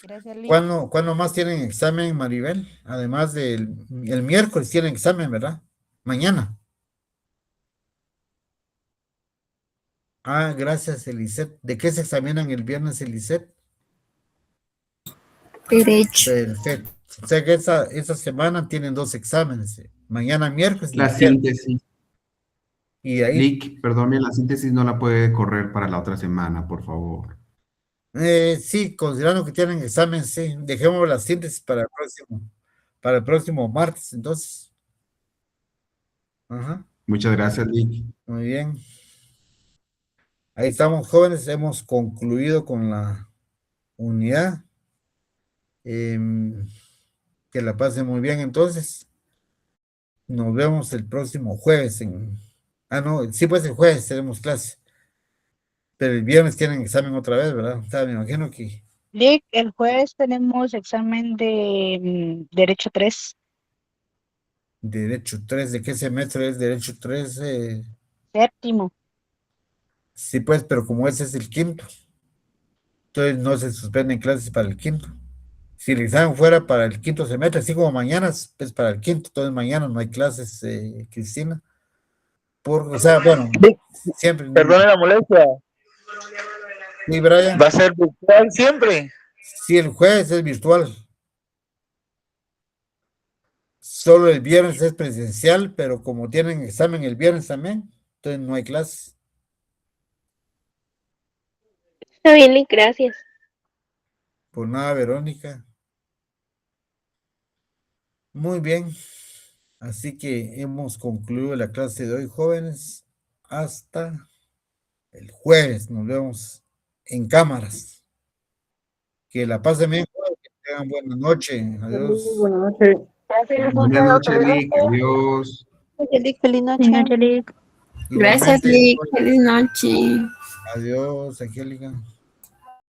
Gracias, Lick. ¿Cuándo más tienen examen, Maribel? Además del el miércoles tienen examen, ¿verdad? Mañana. Ah, gracias, Elisette. ¿De qué se examinan el viernes, Elisette? Derecho. Perfecto. O sea que esa semana tienen 2 exámenes. Mañana miércoles y La el viernes. síntesis. Y ahí, Lick, perdone, la síntesis no la puede correr para la otra semana, por favor. sí, considerando que tienen examen, sí. Dejemos la síntesis para el próximo martes, entonces. Ajá, Muchas gracias, Lick. muy bien. Ahí estamos, jóvenes. Hemos concluido con la unidad. Que la pasen muy bien, entonces. Nos vemos el próximo jueves no, sí, pues el jueves tenemos clase. Pero el viernes tienen examen otra vez, ¿verdad? O sea, me imagino que Lick, el jueves tenemos examen de Derecho 3, Derecho 3, ¿de qué semestre es Derecho 3? séptimo. Sí, pues, pero como ese es el quinto, entonces no se suspenden clases para el quinto. Si el examen fuera para el quinto semestre, así como mañana, es para el quinto, entonces mañana no hay clases, Cristina. O sea, bueno, siempre. Perdone la molestia. Sí, Brian. ¿Va a ser virtual siempre? Sí, el jueves es virtual. Solo el viernes es presencial, pero como tienen examen el viernes también, entonces no hay clases. Está bien, Lick, gracias. Por nada, Verónica. Muy bien. Así que hemos concluido la clase de hoy, jóvenes. Hasta el jueves. Nos vemos en cámaras. Que la pasen bien, que tengan buena noche. Adiós. Buenas noches. Buenas noches, Lick. Adiós. Lick, feliz noche. Feliz noche, Lick. Gracias, Igualmente, Lick. Feliz noche. adiós, Angélica.